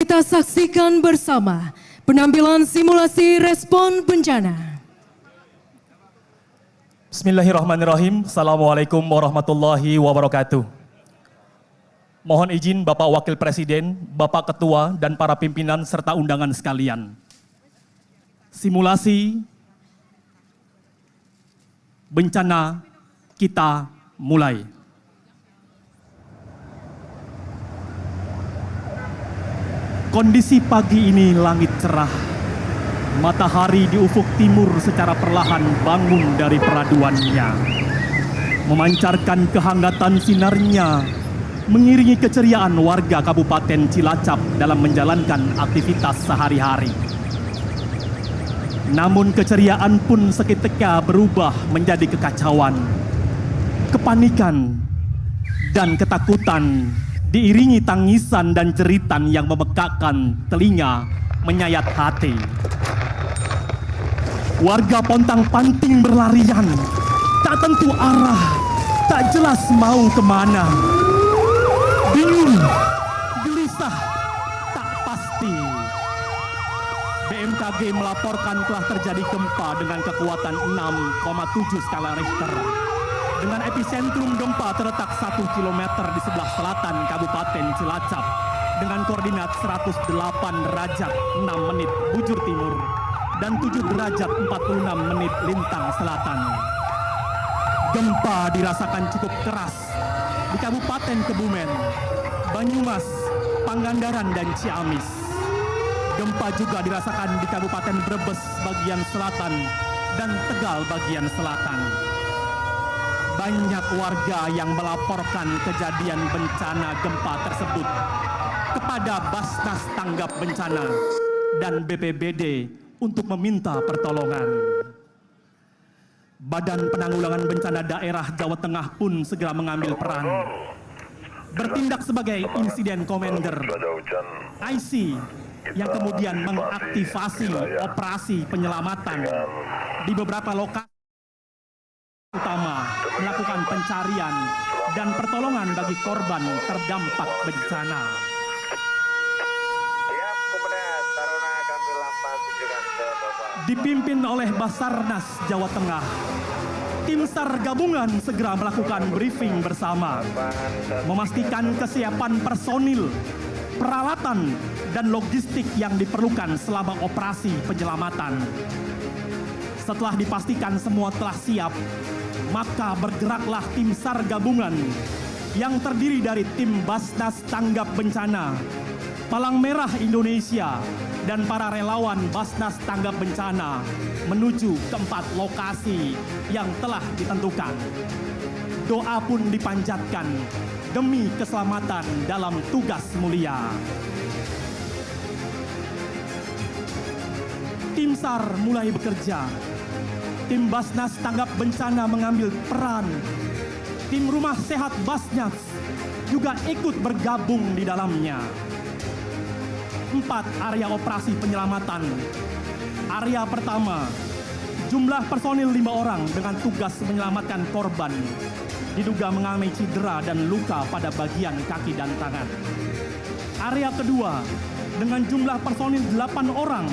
kita saksikan bersama penampilan simulasi respon bencana. Bismillahirrahmanirrahim. Assalamualaikum warahmatullahi wabarakatuh. Mohon izin Bapak Wakil Presiden, Bapak Ketua, dan para pimpinan serta undangan sekalian. Simulasi bencana kita mulai. Kondisi pagi ini langit cerah. Matahari di ufuk timur secara perlahan bangun dari peraduannya. Memancarkan kehangatan sinarnya, mengiringi keceriaan warga Kabupaten Cilacap dalam menjalankan aktivitas sehari-hari. Namun keceriaan pun seketika berubah menjadi kekacauan, kepanikan, dan ketakutan, diiringi tangisan dan jeritan yang memekakkan telinga, menyayat hati. Warga pontang-panting berlarian, tak tentu arah, tak jelas mau kemana. Bingung, gelisah, tak pasti. BMKG melaporkan telah terjadi gempa dengan kekuatan 6,7 skala Richter. Dengan epicentrum gempa terletak 1 km di sebelah selatan Kabupaten Cilacap dengan koordinat 108 derajat 6 menit bujur timur dan 7 derajat 46 menit lintang selatan. Gempa dirasakan cukup keras di Kabupaten Kebumen, Banyumas, Pangandaran, dan Ciamis. Gempa juga dirasakan di Kabupaten Brebes bagian selatan dan Tegal bagian selatan. Banyak warga yang melaporkan kejadian bencana gempa tersebut kepada Basnas Tanggap Bencana dan BPBD untuk meminta pertolongan. Badan Penanggulangan Bencana Daerah Jawa Tengah pun segera mengambil peran, bertindak sebagai Insiden Commander IC yang kemudian mengaktifasi operasi penyelamatan di beberapa lokasi utama, melakukan pencarian dan pertolongan bagi korban terdampak bencana. Dipimpin oleh Basarnas Jawa Tengah, tim SAR gabungan segera melakukan briefing bersama, memastikan kesiapan personil, peralatan, dan logistik yang diperlukan selama operasi penyelamatan. Setelah dipastikan semua telah siap, maka bergeraklah tim SAR gabungan yang terdiri dari tim Basnas Tanggap Bencana, Palang Merah Indonesia, dan para relawan Basnas Tanggap Bencana menuju ke 4 lokasi yang telah ditentukan. Doa pun dipanjatkan demi keselamatan dalam tugas mulia. Tim SAR mulai bekerja. Tim Basnas Tanggap Bencana mengambil peran. Tim Rumah Sehat Basnas juga ikut bergabung di dalamnya. 4 area operasi penyelamatan. Area pertama, jumlah personil 5 orang dengan tugas menyelamatkan korban diduga mengalami cedera dan luka pada bagian kaki dan tangan. Area kedua, dengan jumlah personil 8 orang,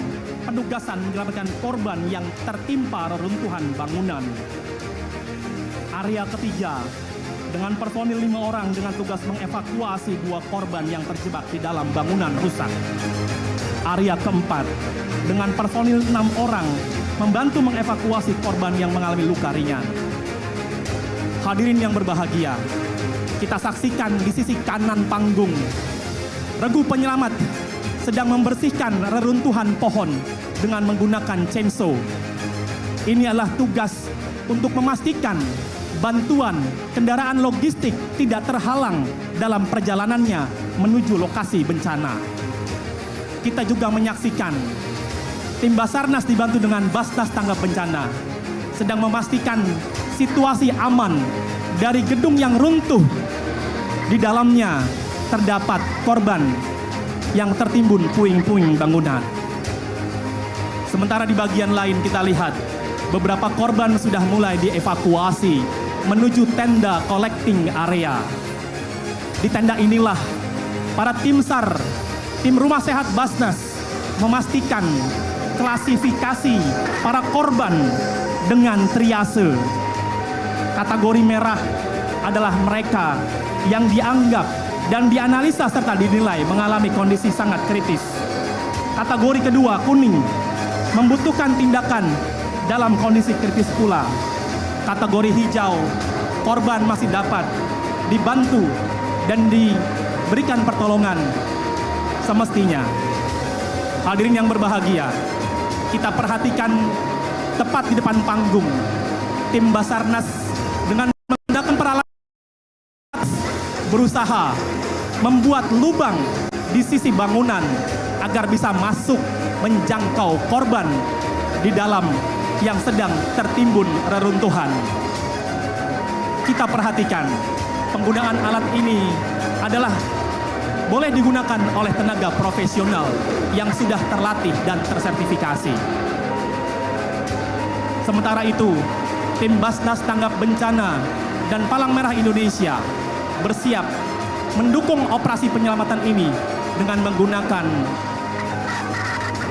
penugasan menyelamatkan korban yang tertimpa reruntuhan bangunan. Area ketiga, dengan personil 5 orang dengan tugas mengevakuasi 2 korban yang terjebak di dalam bangunan rusak. Area keempat, dengan personil 6 orang membantu mengevakuasi korban yang mengalami luka ringan. Hadirin yang berbahagia, kita saksikan di sisi kanan panggung, regu penyelamat sedang membersihkan reruntuhan pohon dengan menggunakan chainsaw. Ini adalah tugas untuk memastikan bantuan kendaraan logistik tidak terhalang dalam perjalanannya menuju lokasi bencana. Kita juga menyaksikan tim Basarnas dibantu dengan Basnas Tanggap Bencana sedang memastikan situasi aman dari gedung yang runtuh. Di dalamnya terdapat korban yang tertimbun puing-puing bangunan. Sementara di bagian lain kita lihat beberapa korban sudah mulai dievakuasi menuju tenda collecting area. Di tenda inilah para tim SAR tim Rumah Sehat Basnas memastikan klasifikasi para korban dengan triase. Kategori merah adalah mereka yang dianggap dan dianalisa serta dinilai mengalami kondisi sangat kritis. Kategori kedua, kuning, membutuhkan tindakan dalam kondisi kritis pula. Kategori hijau, korban masih dapat dibantu dan diberikan pertolongan semestinya. Hadirin yang berbahagia, kita perhatikan tepat di depan panggung, tim Basarnas dengan menggunakan peralatan berusaha membuat lubang di sisi bangunan agar bisa masuk menjangkau korban di dalam yang sedang tertimbun reruntuhan. Kita perhatikan penggunaan alat ini adalah boleh digunakan oleh tenaga profesional yang sudah terlatih dan tersertifikasi. Sementara itu, tim Basnas Tanggap Bencana dan Palang Merah Indonesia bersiap mendukung operasi penyelamatan ini dengan menggunakan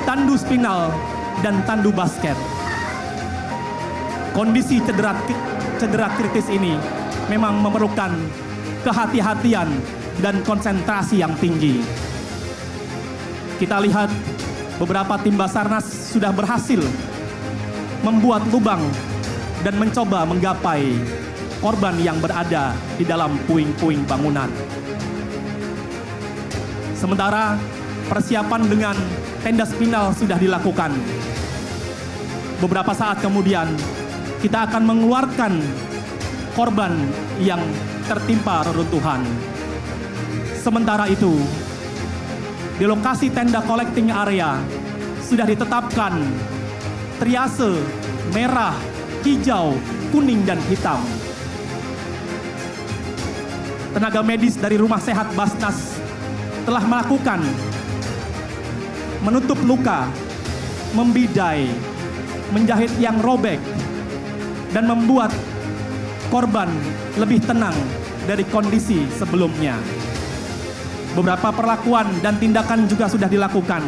tandu spinal dan tandu basket. Kondisi cedera kritis ini memang memerlukan kehati-hatian dan konsentrasi yang tinggi. Kita lihat beberapa tim Basarnas sudah berhasil membuat lubang dan mencoba menggapai korban yang berada di dalam puing-puing bangunan. Sementara persiapan dengan tenda spinal sudah dilakukan. Beberapa saat kemudian kita akan mengeluarkan korban yang tertimpa reruntuhan. Sementara itu, di lokasi tenda collecting area sudah ditetapkan triase merah, hijau, kuning, dan hitam. Tenaga medis dari Rumah Sehat Basnas telah melakukan menutup luka, membidai, menjahit yang robek, dan membuat korban lebih tenang dari kondisi sebelumnya. Beberapa perlakuan dan tindakan juga sudah dilakukan,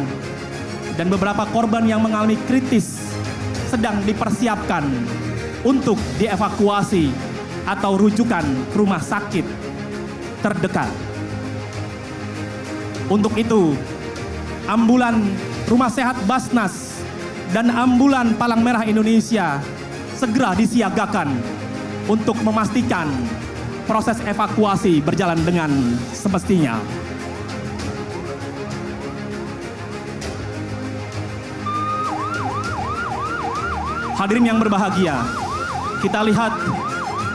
dan beberapa korban yang mengalami kritis sedang dipersiapkan untuk dievakuasi atau rujukan rumah sakit terdekat. Untuk itu, ambulan Rumah Sehat Basnas dan ambulan Palang Merah Indonesia segera disiagakan untuk memastikan proses evakuasi berjalan dengan semestinya. Hadirin yang berbahagia, kita lihat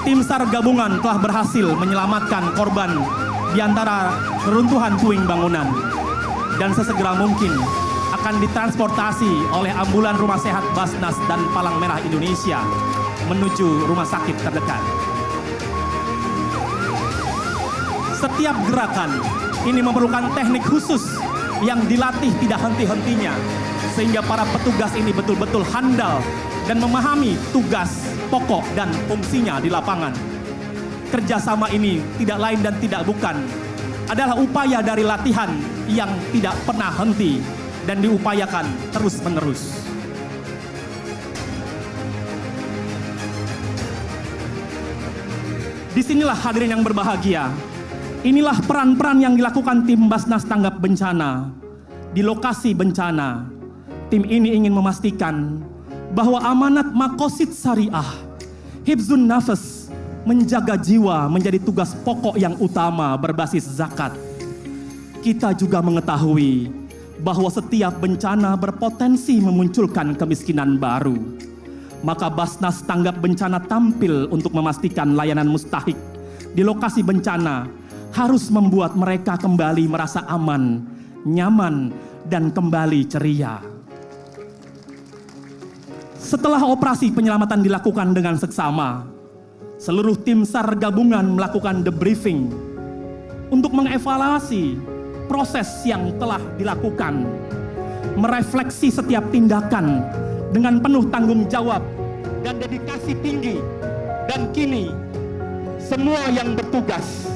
tim SAR gabungan telah berhasil menyelamatkan korban di antara reruntuhan puing bangunan dan sesegera mungkin akan ditransportasi oleh ambulan Rumah Sehat Basnas dan Palang Merah Indonesia menuju rumah sakit terdekat. Setiap gerakan ini memerlukan teknik khusus yang dilatih tidak henti-hentinya, sehingga para petugas ini betul-betul handal dan memahami tugas pokok dan fungsinya di lapangan. Kerjasama ini tidak lain dan tidak bukan adalah upaya dari latihan yang tidak pernah henti dan diupayakan terus-menerus. Disinilah hadirin yang berbahagia, inilah peran-peran yang dilakukan tim Basnas Tanggap Bencana. Di lokasi bencana, tim ini ingin memastikan bahwa amanat Makosid Syariah, Hifzun Nafas, menjaga jiwa menjadi tugas pokok yang utama berbasis zakat. Kita juga mengetahui bahwa setiap bencana berpotensi memunculkan kemiskinan baru. Maka Basnas Tanggap Bencana tampil untuk memastikan layanan mustahik di lokasi bencana harus membuat mereka kembali merasa aman, nyaman, dan kembali ceria. Setelah operasi penyelamatan dilakukan dengan seksama, seluruh tim SAR gabungan melakukan debriefing untuk mengevaluasi proses yang telah dilakukan, merefleksi setiap tindakan dengan penuh tanggung jawab dan dedikasi tinggi, dan kini semua yang bertugas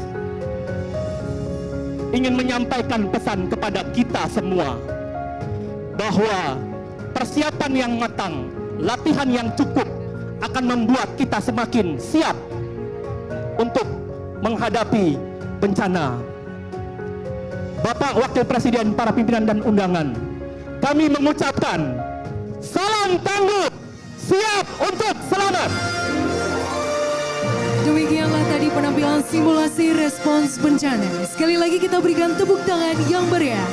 ingin menyampaikan pesan kepada kita semua bahwa persiapan yang matang, latihan yang cukup akan membuat kita semakin siap untuk menghadapi bencana. Bapak Wakil Presiden, para pimpinan dan undangan, kami mengucapkan salam tangguh, siap untuk selamat. Demikianlah tadi penampilan simulasi respons bencana. Sekali lagi kita berikan tepuk tangan yang meriah